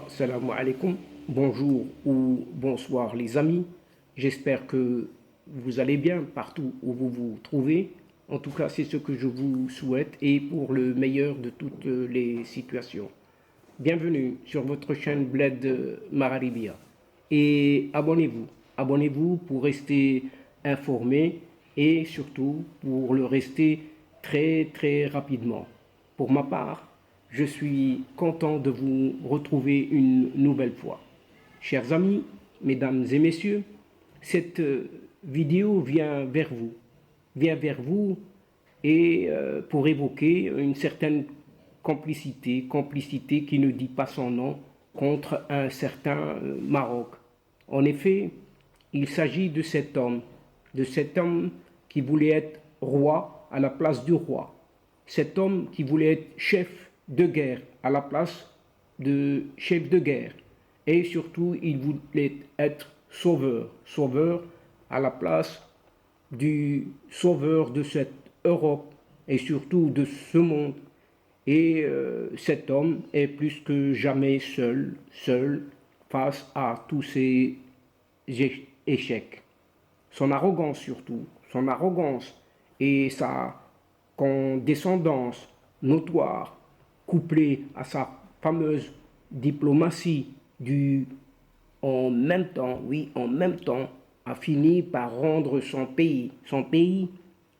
Salam alaikum, bonjour ou bonsoir les amis. J'espère que vous allez bien partout où vous vous trouvez. En tout cas, c'est ce que je vous souhaite et pour le meilleur de toutes les situations. Bienvenue sur votre chaîne Bled Mararibia. Et abonnez-vous pour rester informé et surtout pour le rester très rapidement. Pour ma part, je suis content de vous retrouver une nouvelle fois. Chers amis, mesdames et messieurs, cette vidéo vient vers vous et pour évoquer une certaine complicité qui ne dit pas son nom contre un certain Maroc. En effet, il s'agit de cet homme qui voulait être roi à la place du roi, cet homme qui voulait être chef de guerre à la place de chef de guerre, et surtout il voulait être sauveur à la place du sauveur de cette Europe et surtout de ce monde. Et cet homme est plus que jamais seul face à tous ces échecs. Son arrogance surtout, son arrogance et sa condescendance notoire, couplée à sa fameuse diplomatie du en même temps, oui, en même temps, a fini par rendre son pays. Son pays,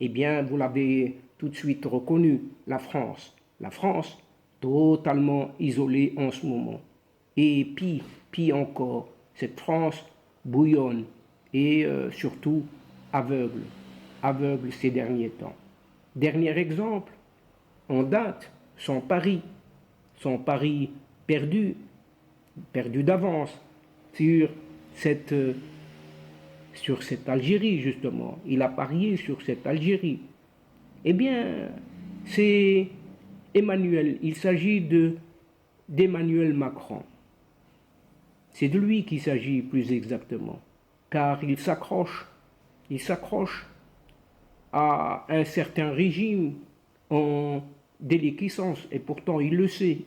eh bien, vous l'avez tout de suite reconnu, la France. La France, totalement isolée en ce moment. Et pire encore, cette France bouillonne et surtout aveugle ces derniers temps. Dernier exemple, en date, son pari perdu d'avance sur cette, sur cette Algérie, justement. Il a parié sur cette Algérie. Eh bien, c'est il s'agit d'Emmanuel Macron. C'est de lui qu'il s'agit plus exactement, car il s'accroche à un certain régime en déliquescence, et pourtant il le sait.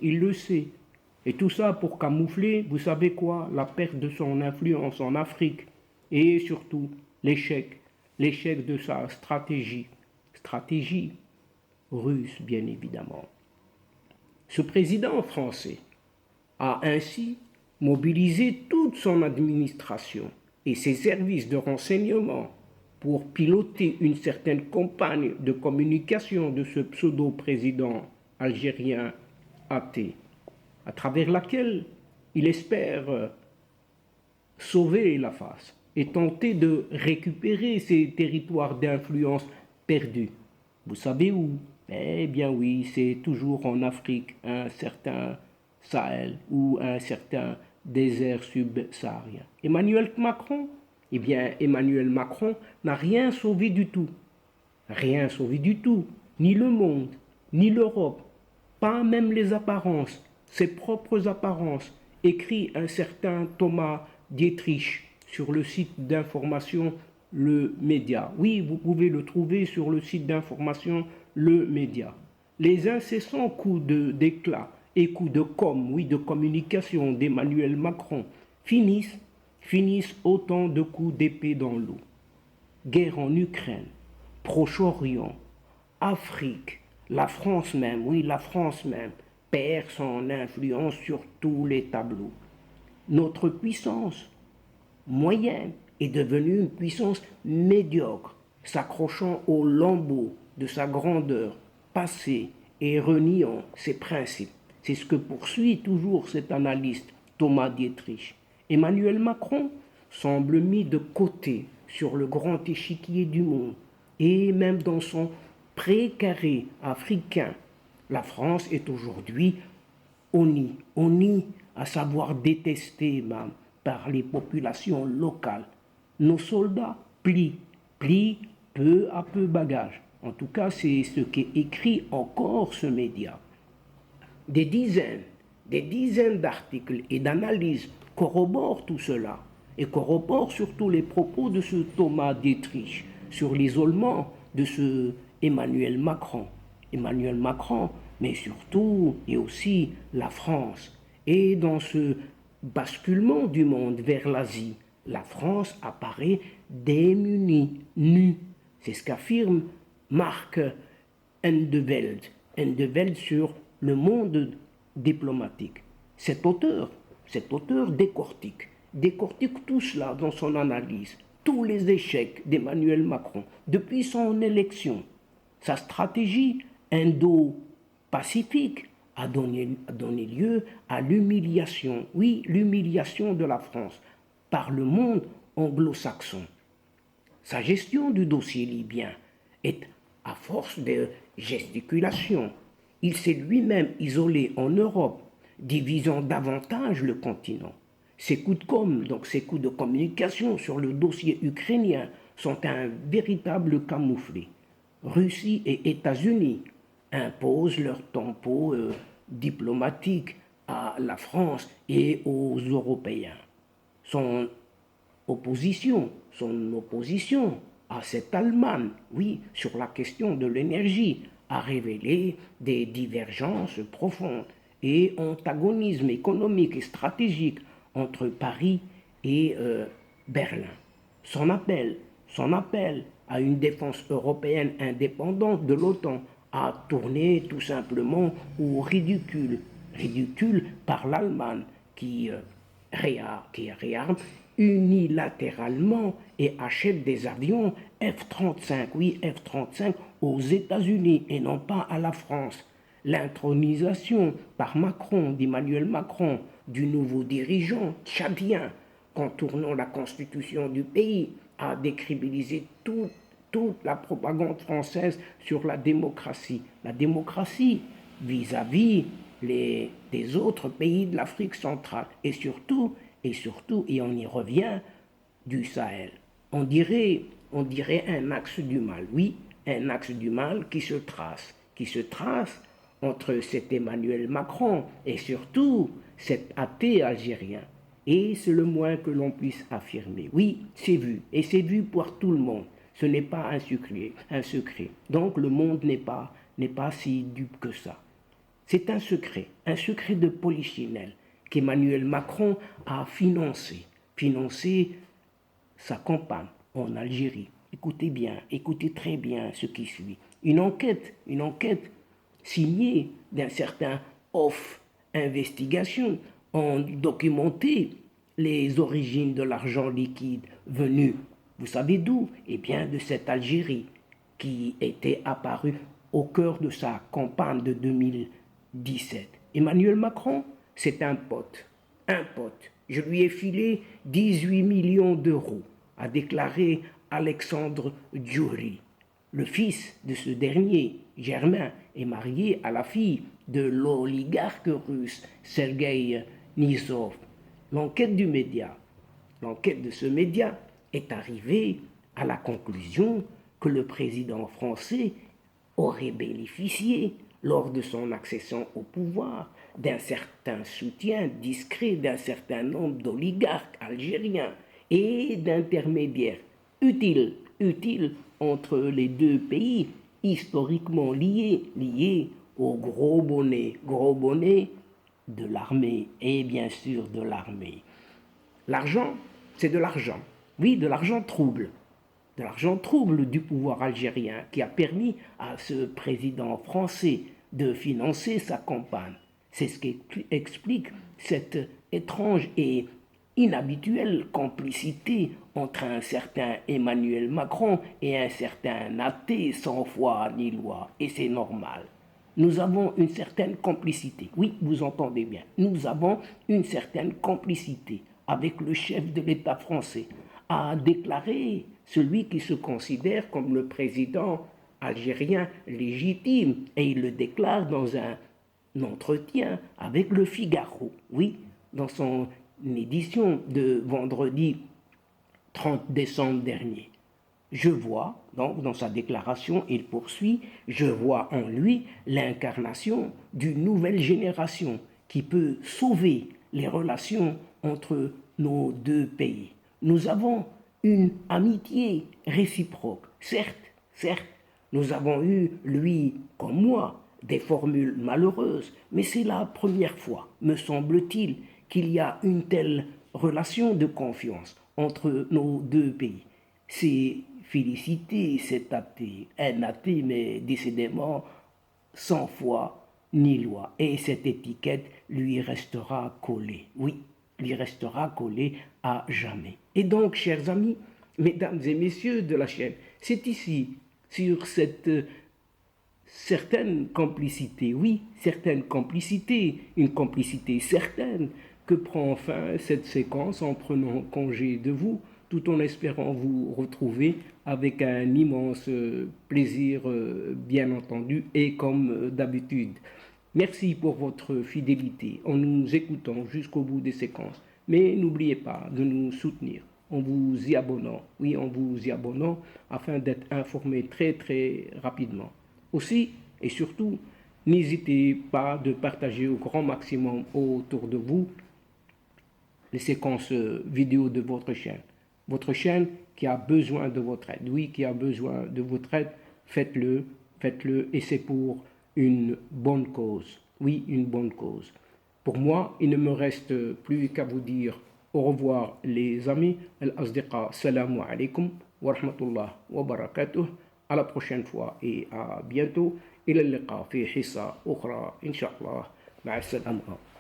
Et tout ça pour camoufler, vous savez quoi, la perte de son influence en Afrique et surtout l'échec de sa stratégie russe bien évidemment. Ce président français a ainsi mobilisé toute son administration et ses services de renseignement pour piloter une certaine campagne de communication de ce pseudo-président algérien athée, à travers laquelle il espère sauver la face et tenter de récupérer ces territoires d'influence perdus. Vous savez où? Eh bien oui, c'est toujours en Afrique, un certain Sahel ou un certain désert subsaharien. Emmanuel Macron? Eh bien, Emmanuel Macron n'a rien sauvé du tout. Rien sauvé du tout. Ni le monde, ni l'Europe. Pas même les apparences, ses propres apparences, écrit un certain Thomas Dietrich sur le site d'information Le Média. Oui, vous pouvez le trouver sur le site d'information Le Média. Les incessants coups d'éclat et coups de de communication d'Emmanuel Macron finissent autant de coups d'épée dans l'eau. Guerre en Ukraine, Proche-Orient, Afrique, la France même, oui, la France même, perd son influence sur tous les tableaux. Notre puissance moyenne est devenue une puissance médiocre, s'accrochant aux lambeaux de sa grandeur passée et reniant ses principes. C'est ce que poursuit toujours cet analyste Thomas Dietrich. Emmanuel Macron semble mis de côté sur le grand échiquier du monde et même dans son précaré africain. La France est aujourd'hui honnie, à savoir détestée même par les populations locales. Nos soldats plient peu à peu bagage. En tout cas, c'est ce qu'écrit encore ce média. Des dizaines d'articles et d'analyses corroborent tout cela et corroborent surtout les propos de ce Thomas Dietrich sur l'isolement de ce Emmanuel Macron. Emmanuel Macron, mais surtout et aussi la France Et dans ce basculement du monde vers l'Asie, la France apparaît démunie, nue. C'est ce qu'affirme Marc Endeveld sur le monde diplomatique. Cet auteur décortique tout cela dans son analyse, tous les échecs d'Emmanuel Macron depuis son élection. Sa stratégie indo-pacifique a donné lieu à l'humiliation, oui, l'humiliation de la France par le monde anglo-saxon. Sa gestion du dossier libyen est à force de gesticulation. Il s'est lui-même isolé en Europe, divisant davantage le continent. Ses coups de com', donc ses coups de communication sur le dossier ukrainien, sont un véritable camouflet. Russie et États-Unis imposent leur tempo diplomatique à la France et aux Européens. Son opposition à cette Allemagne, oui, sur la question de l'énergie, a révélé des divergences profondes et antagonisme économique et stratégique entre Paris et Berlin. Son appel à une défense européenne indépendante de l'OTAN a tourné tout simplement au ridicule par l'Allemagne qui réarme unilatéralement et achète des avions F-35, oui F-35 aux États-Unis et non pas à la France. L'intronisation par d'Emmanuel Macron, du nouveau dirigeant tchadien, contournant la constitution du pays, a décrédibilisé toute la propagande française sur la démocratie. La démocratie vis-à-vis des autres pays de l'Afrique centrale et surtout, et on y revient, du Sahel. On dirait un axe du mal, oui, un axe du mal qui se trace entre cet Emmanuel Macron et surtout cet athée algérien. Et c'est le moins que l'on puisse affirmer. Oui, c'est vu, et c'est vu pour tout le monde. Ce n'est pas un secret. Donc le monde n'est pas si dupe que ça. C'est un secret de polichinelle qu'Emmanuel Macron a financé sa campagne en Algérie. Écoutez très bien ce qui suit. Une enquête signée d'un certain Off Investigation ont documenté les origines de l'argent liquide venu, vous savez d'où? Eh bien de cette Algérie qui était apparue au cœur de sa campagne de 2017. Emmanuel Macron, c'est un pote. Je lui ai filé 18 millions d'euros, a déclaré Alexandre Djouri. Le fils de ce dernier, Germain, est marié à la fille de l'oligarque russe Sergueï Nizov. L'enquête de ce média est arrivée à la conclusion que le président français aurait bénéficié, lors de son accession au pouvoir, d'un certain soutien discret d'un certain nombre d'oligarques algériens et d'intermédiaires utiles entre les deux pays historiquement liés au gros bonnet de l'armée et bien sûr de l'armée. L'argent, c'est de l'argent. Oui, de l'argent trouble. De l'argent trouble du pouvoir algérien qui a permis à ce président français de financer sa campagne. C'est ce qui explique cette étrange et inhabituelle complicité entre un certain Emmanuel Macron et un certain athée sans foi ni loi. Et c'est normal. Nous avons une certaine complicité. Oui, vous entendez bien. Nous avons une certaine complicité avec le chef de l'État français, a déclaré celui qui se considère comme le président algérien légitime. Et il le déclare dans un entretien avec le Figaro. Oui, dans son édition de vendredi 30 décembre dernier. Je vois, donc dans sa déclaration, il poursuit, je vois en lui l'incarnation d'une nouvelle génération qui peut sauver les relations entre nos deux pays. Nous avons une amitié réciproque, certes, nous avons eu, lui comme moi, des formules malheureuses, mais c'est la première fois, me semble-t-il, qu'il y a une telle relation de confiance entre nos deux pays. C'est félicité, c'est athée, un athée, mais décidément sans foi ni loi. Et cette étiquette lui restera collée. Oui, lui restera collée à jamais. Et donc, chers amis, mesdames et messieurs de la chaîne, c'est ici, sur cette certaine complicité, oui, certaine complicité, une complicité certaine, que prend fin cette séquence en prenant congé de vous, tout en espérant vous retrouver avec un immense plaisir, bien entendu, et comme d'habitude. Merci pour votre fidélité en nous écoutant jusqu'au bout des séquences. Mais n'oubliez pas de nous soutenir en vous y abonnant, oui, en vous y abonnant, afin d'être informé très très rapidement. Aussi et surtout, n'hésitez pas de partager au grand maximum autour de vous les séquences vidéo de votre chaîne. Votre chaîne qui a besoin de votre aide. Oui, qui a besoin de votre aide, faites-le, faites-le, et c'est pour une bonne cause. Oui, une bonne cause. Pour moi, il ne me reste plus qu'à vous dire au revoir les amis. Al-Asdiqa, salamu alaikum wa rahmatullah wa barakatuh. À la prochaine fois et à bientôt. إلى اللقاء في حصة أخرى إن شاء الله. مع السلامة.